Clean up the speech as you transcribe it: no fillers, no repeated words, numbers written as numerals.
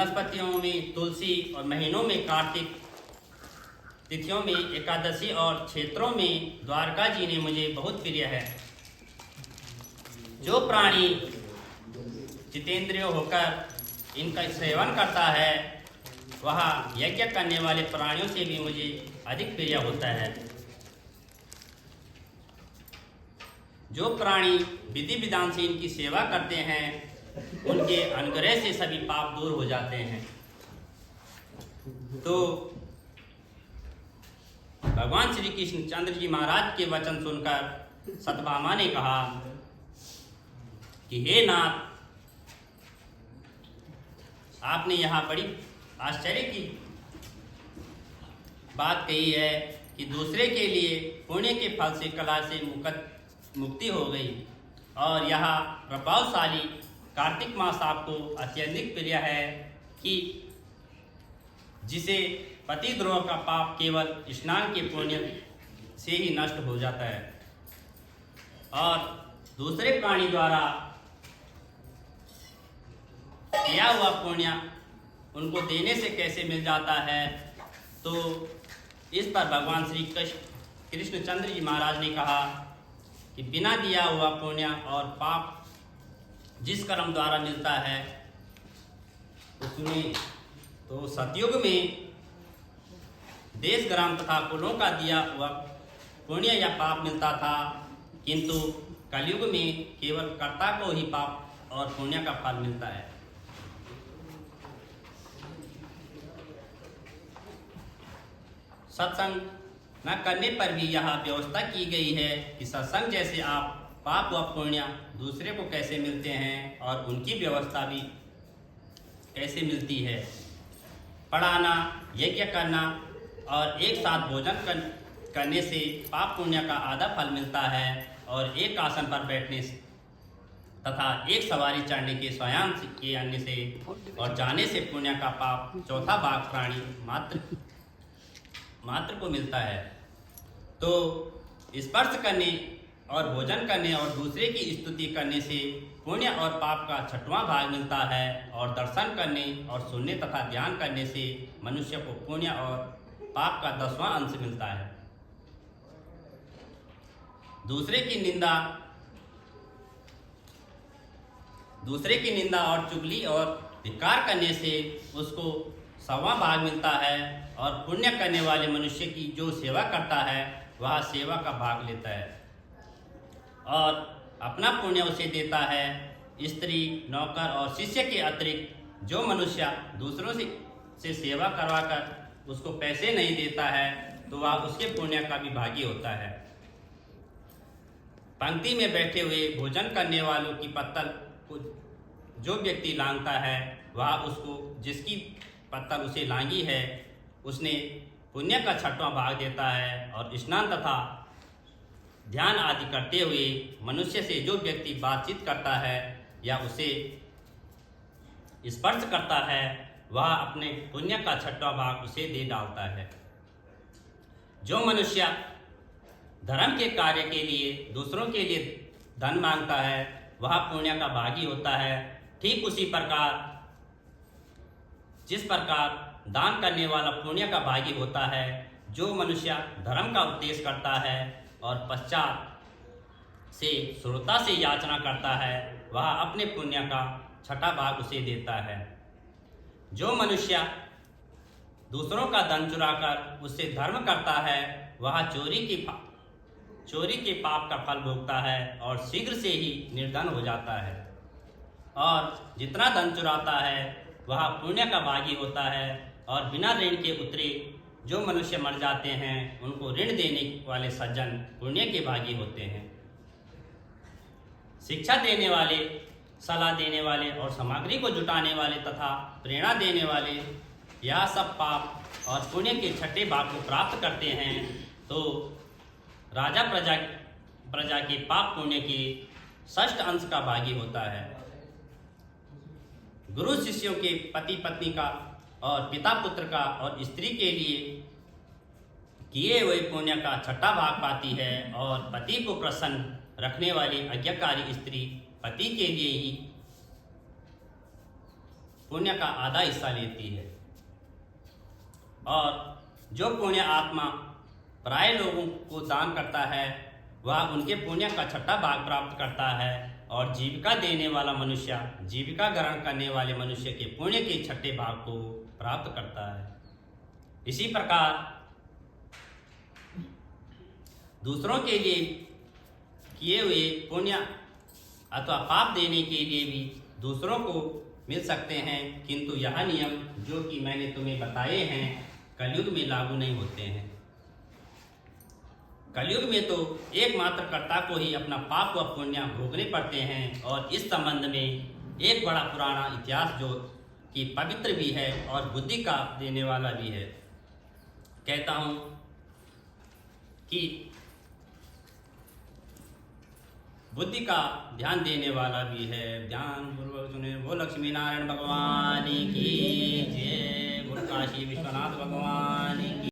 बृहस्पतियों में तुलसी और महीनों में कार्तिक, तिथियों में एकादशी और क्षेत्रों में द्वारका जी ने मुझे बहुत प्रिय है। जो प्राणी जितेंद्रिय होकर इनका सेवन करता है वह यज्ञ करने वाले प्राणियों से भी मुझे अधिक प्रिय होता है। जो प्राणी विधि विधान से इनकी सेवा करते हैं उनके अनुग्रह से सभी पाप दूर हो जाते हैं। तो भगवान श्री कृष्ण चंद्र जी महाराज के वचन सुनकर सत्यभामा ने कहा कि हे नाथ, आपने यहाँ बड़ी आश्चर्य की बात कही है कि दूसरे के लिए पुण्य के फल से कला से मुक्ति हो गई, और यहाँ प्रभावशाली कार्तिक मास आपको अत्यधिक प्रिय है कि जिसे पतिद्रोह का पाप केवल स्नान के पुण्य से ही नष्ट हो जाता है, और दूसरे प्राणी द्वारा किया हुआ पुण्य उनको देने से कैसे मिल जाता है। तो इस पर भगवान श्री कृष्णचंद्र जी महाराज ने कहा कि बिना दिया हुआ पुण्य और पाप जिस कर्म द्वारा मिलता है उसमें तो सतयुग में देश ग्राम तथा कुलों का दिया हुआ पुण्य या पाप मिलता था, किंतु कलयुग में केवल कर्ता को ही पाप और पुण्य का फल मिलता है। सत्संग न करने पर भी यह व्यवस्था की गई है कि सत्संग जैसे आप पाप व पुण्य दूसरे को कैसे मिलते हैं और उनकी व्यवस्था भी कैसे मिलती है। पढ़ाना, यज्ञ करना और एक साथ भोजन करने से पाप पुण्य का आधा फल मिलता है, और एक आसन पर बैठने से तथा एक सवारी चढ़ने के स्वयं के अन्य से और जाने से पुण्य का पाप चौथा भाग प्राणी मात्र को मिलता है। तो स्पर्श करने और भोजन करने और दूसरे की स्तुति करने से पुण्य और पाप का छठवां भाग मिलता है, और दर्शन करने और सुनने तथा ध्यान करने से मनुष्य को पुण्य और पाप का 10वां अंश मिलता है। दूसरे की निंदा और चुगली और धिक्कार करने से उसको 100वां भाग मिलता है, और पुण्य करने वाले मनुष्य की जो सेवा करता है वह सेवा का भाग लेता है और अपना पुण्य उसे देता है। स्त्री, नौकर और शिष्य के अतिरिक्त जो मनुष्य दूसरों से सेवा करवाकर उसको पैसे नहीं देता है तो वह उसके पुण्य का भी भागी होता है। पंक्ति में बैठे हुए भोजन करने वालों की पत्तल को जो व्यक्ति लांघता है वह उसको जिसकी पत्तल उसे लांगी है उसने पुण्य का 6वां भाग देता है, और स्नान तथा ध्यान आदि करते हुए मनुष्य से जो व्यक्ति बातचीत करता है या उसे स्पर्श करता है वह अपने पुण्य का 6वां भाग उसे दे डालता है। जो मनुष्य धर्म के कार्य के लिए दूसरों के लिए धन मांगता है वह पुण्य का भागी होता है। ठीक उसी प्रकार जिस प्रकार दान करने वाला पुण्य का भागी होता है, जो मनुष्य धर्म का उपदेश करता है और पश्चात से श्रोता से याचना करता है वह अपने पुण्य का 6वां भाग उसे देता है। जो मनुष्य दूसरों का धन चुराकर उससे धर्म करता है वह चोरी के पाप का फल भोगता है और शीघ्र से ही निर्धन हो जाता है, और जितना धन चुराता है वह पुण्य का भागी होता है। और बिना ऋण के उतरे जो मनुष्य मर जाते हैं उनको ऋण देने वाले सज्जन पुण्य के भागी होते हैं। शिक्षा देने वाले, सलाह देने वाले और सामग्री को जुटाने वाले तथा प्रेरणा देने वाले यह सब पाप और पुण्य के 6ठे भाग को प्राप्त करते हैं। तो राजा प्रजा के पाप पुण्य के 6ठ अंश का भागी होता है। गुरु शिष्यों के पति पत्नी का और पिता पुत्र का और स्त्री के लिए किए हुए पुण्य का 6ठा भाग पाती है, और पति को प्रसन्न रखने वाली आज्ञाकारी स्त्री पति के लिए ही पुण्य का आधा हिस्सा लेती है। और जो पुण्य आत्मा पराये लोगों को दान करता है वह उनके पुण्य का छठा भाग प्राप्त करता है, और जीविका देने वाला मनुष्य जीविका ग्रहण करने वाले मनुष्य के पुण्य के छठे भाग को प्राप्त करता है। इसी प्रकार दूसरों के लिए किए हुए पुण्य अथवा पाप देने के लिए भी दूसरों को मिल सकते हैं, किंतु यह नियम जो कि मैंने तुम्हें बताए हैं कलयुग में लागू नहीं होते हैं। कलयुग में तो एकमात्र कर्ता को ही अपना पाप व पुण्य भोगने पड़ते हैं। और इस संबंध में एक बड़ा पुराना इतिहास जो कि पवित्र भी है और बुद्धि का देने वाला भी है, कहता हूँ कि बुद्धि का ध्यान देने वाला भी है। ध्यान पूर्वक सुने। वो लक्ष्मी नारायण भगवान की जय। काशी विश्वनाथ भगवान